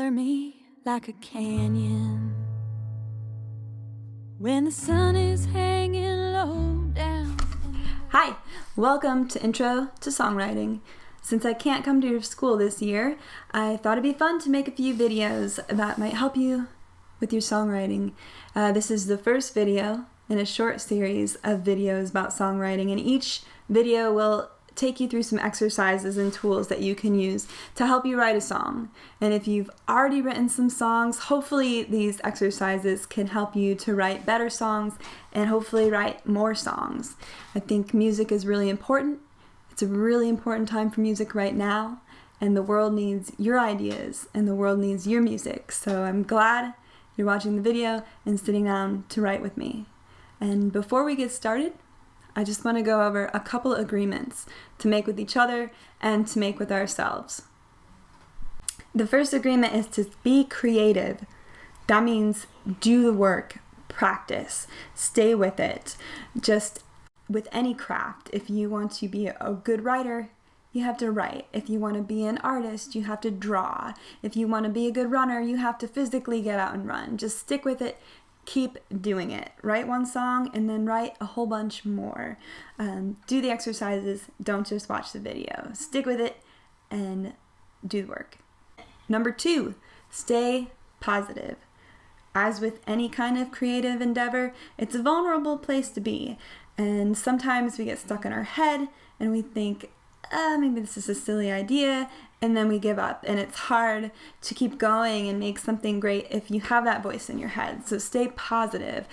Color me like a canyon when the sun is hanging low down. Hi, welcome to Intro to Songwriting. Since I can't come to your school this year, I thought it'd be fun to make a few videos that might help you with your songwriting. This is the first video in a short series of videos about songwriting, and each video will take you through some exercises and tools that you can use to help you write a song. And if you've already written some songs, hopefully these exercises can help you to write better songs and hopefully write more songs. I think music is really important. It's a really important time for music right now, and the world needs your ideas and the world needs your music. So I'm glad you're watching the video and sitting down to write with me. And before we get started, I just want to go over a couple of agreements to make with each other and to make with ourselves. The first agreement is to be creative. That means do the work, practice, stay with it. Just with any craft, if you want to be a good writer, you have to write. If you want to be an artist, you have to draw. If you want to be a good runner, you have to physically get out and run. Just stick with it. Keep doing it. Write one song and then write a whole bunch more. Do the exercises. Don't just watch the video. Stick with it and do the work. Number 2, stay positive. As with any kind of creative endeavor, it's a vulnerable place to be. And sometimes we get stuck in our head and we think, maybe this is a silly idea, and then we give up. And it's hard to keep going and make something great if you have that voice in your head. So stay positive.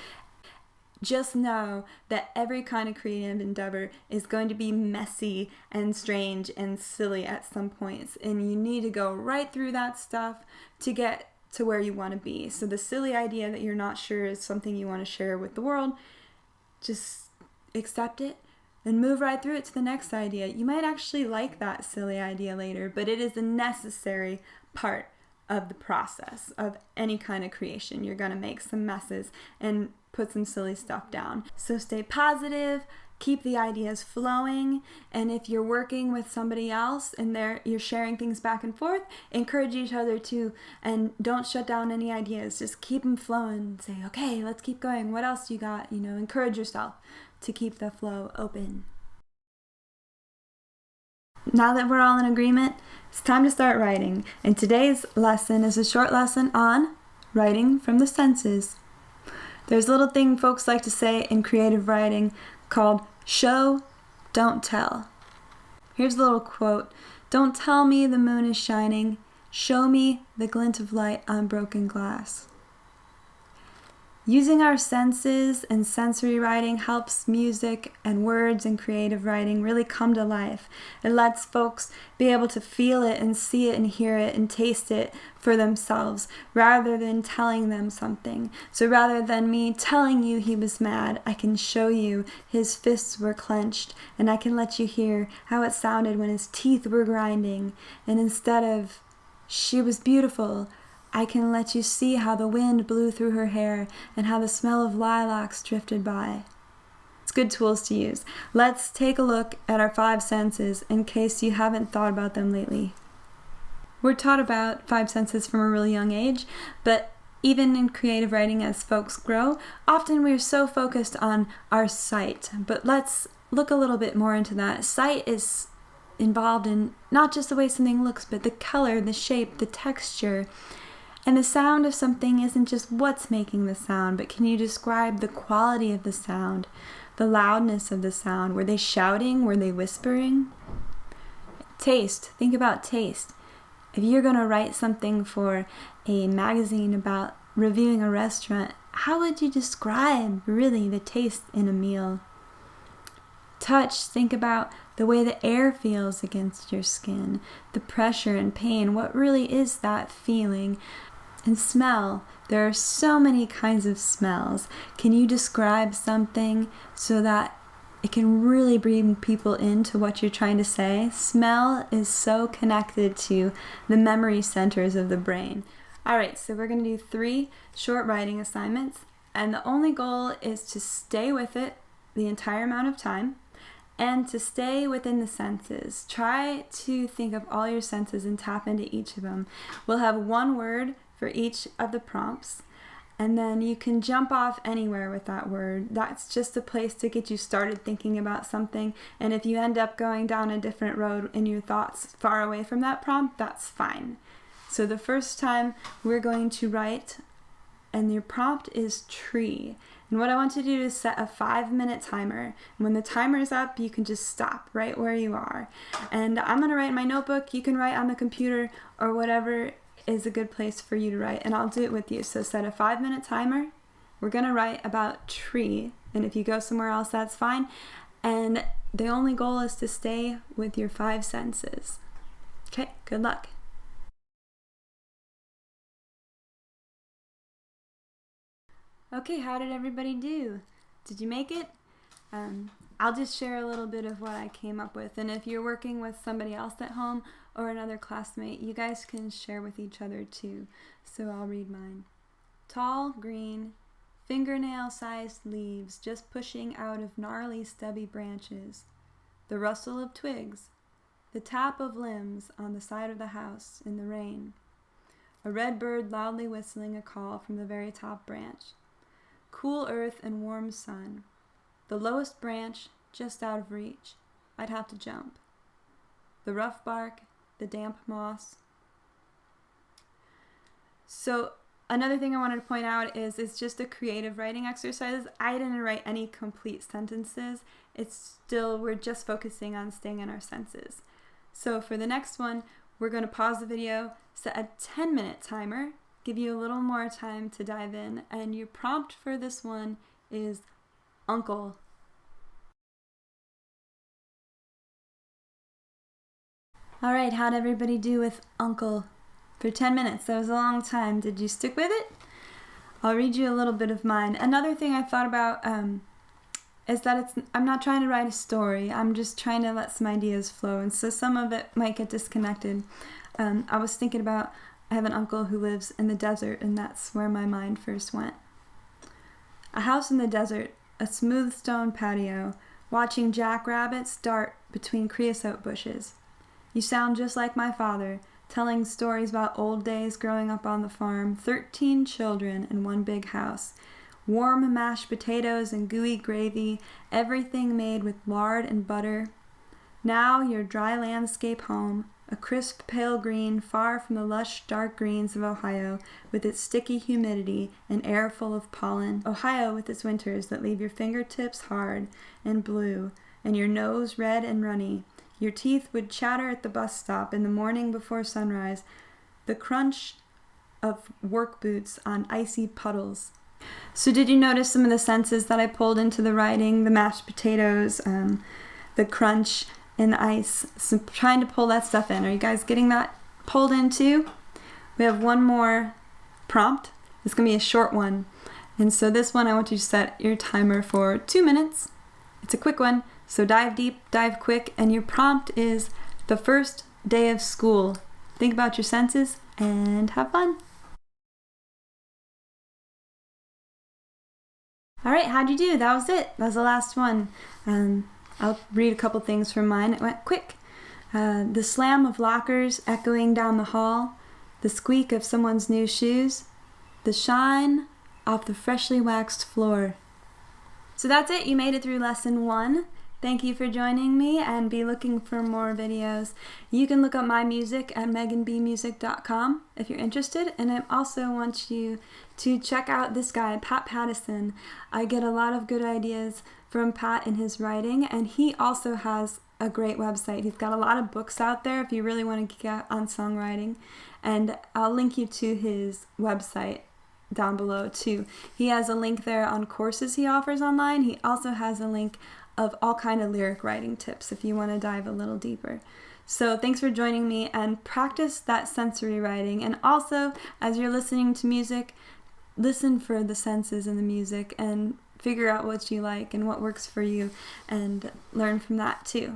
Just know that every kind of creative endeavor is going to be messy and strange and silly at some points, and you need to go right through that stuff to get to where you want to be. So the silly idea that you're not sure is something you want to share with the world, just accept it and move right through it to the next idea. You might actually like that silly idea later, but it is a necessary part of the process of any kind of creation. You're going to make some messes and put some silly stuff down. So stay positive, keep the ideas flowing, and if you're working with somebody else and you're sharing things back and forth, encourage each other to, and don't shut down any ideas. Just keep them flowing. Say, okay, let's keep going. What else you got? Encourage yourself to keep the flow open. Now that we're all in agreement, it's time to start writing. And today's lesson is a short lesson on writing from the senses. There's a little thing folks like to say in creative writing called show, don't tell. Here's a little quote. Don't tell me the moon is shining. Show me the glint of light on broken glass. Using our senses and sensory writing helps music and words and creative writing really come to life. It lets folks be able to feel it and see it and hear it and taste it for themselves rather than telling them something. So rather than me telling you he was mad, I can show you his fists were clenched, and I can let you hear how it sounded when his teeth were grinding. And instead of she was beautiful, I can let you see how the wind blew through her hair and how the smell of lilacs drifted by. It's good tools to use. Let's take a look at our 5 senses in case you haven't thought about them lately. We're taught about 5 senses from a really young age, but even in creative writing as folks grow, often we're so focused on our sight. But let's look a little bit more into that. Sight is involved in not just the way something looks, but the color, the shape, the texture. And the sound of something isn't just what's making the sound, but can you describe the quality of the sound, the loudness of the sound? Were they shouting? Were they whispering? Taste. Think about taste. If you're going to write something for a magazine about reviewing a restaurant, how would you describe really the taste in a meal? Touch. Think about the way the air feels against your skin, the pressure and pain. What really is that feeling? And smell. There are so many kinds of smells. Can you describe something so that it can really bring people into what you're trying to say? Smell is so connected to the memory centers of the brain. All right, so we're going to do 3 short writing assignments, and the only goal is to stay with it the entire amount of time and to stay within the senses. Try to think of all your senses and tap into each of them. We'll have one word for each of the prompts, and then you can jump off anywhere with that word. That's just a place to get you started thinking about something, and if you end up going down a different road in your thoughts far away from that prompt, that's fine. So the first time we're going to write, and your prompt is tree. And what I want you to do is set a 5-minute timer. And when the timer is up, you can just stop right where you are. And I'm going to write in my notebook. You can write on the computer or whatever is a good place for you to write. And I'll do it with you. So set a 5-minute timer. We're going to write about tree. And if you go somewhere else, that's fine. And the only goal is to stay with your 5 senses. Okay, good luck. Okay, how did everybody do? Did you make it? I'll just share a little bit of what I came up with. And if you're working with somebody else at home or another classmate, you guys can share with each other too. So I'll read mine. Tall, green, fingernail-sized leaves just pushing out of gnarly, stubby branches. The rustle of twigs. The tap of limbs on the side of the house in the rain. A red bird loudly whistling a call from the very top branch. Cool earth and warm sun. The lowest branch just out of reach. I'd have to jump. The rough bark, the damp moss. So another thing I wanted to point out is it's just a creative writing exercise. I didn't write any complete sentences. We're just focusing on staying in our senses. So for the next one, we're going to pause the video, set a 10-minute timer, give you a little more time to dive in, and your prompt for this one is uncle. All right, how'd everybody do with uncle? For 10 minutes, that was a long time. Did you stick with it? I'll read you a little bit of mine. Another thing I thought about is that I'm not trying to write a story. I'm just trying to let some ideas flow, and so some of it might get disconnected. I was thinking about, I have an uncle who lives in the desert, and that's where my mind first went. A house in the desert, a smooth stone patio, watching jackrabbits dart between creosote bushes. You sound just like my father, telling stories about old days growing up on the farm, 13 children in one big house, warm mashed potatoes and gooey gravy, everything made with lard and butter. Now your dry landscape home, a crisp pale green far from the lush dark greens of Ohio with its sticky humidity and air full of pollen. Ohio with its winters that leave your fingertips hard and blue and your nose red and runny. Your teeth would chatter at the bus stop in the morning before sunrise, the crunch of work boots on icy puddles. So did you notice some of the senses that I pulled into the writing? The mashed potatoes, the crunch, and the ice. So trying to pull that stuff in. Are you guys getting that pulled in too? We have one more prompt. It's going to be a short one. And so this one I want you to set your timer for 2 minutes. It's a quick one. So dive deep, dive quick, and your prompt is the first day of school. Think about your senses and have fun. All right, how'd you do? That was it. That was the last one. I'll read a couple things from mine. It went quick. The slam of lockers echoing down the hall, the squeak of someone's new shoes, the shine off the freshly waxed floor. So that's it. You made it through lesson 1. Thank you for joining me, and be looking for more videos. You can look up my music at meganbmusic.com if you're interested, and I also want you to check out this guy, Pat Pattison. I get a lot of good ideas from Pat in his writing, and he also has a great website. He's got a lot of books out there if you really want to get on songwriting, and I'll link you to his website down below too. He has a link there on courses he offers online. He also has a link of all kind of lyric writing tips if you want to dive a little deeper. So thanks for joining me, and practice that sensory writing. And also, as you're listening to music, listen for the senses in the music and figure out what you like and what works for you, and learn from that too.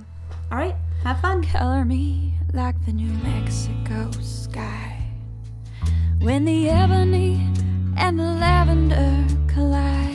All right, have fun. Color me like the New Mexico sky when the ebony and the lavender collide.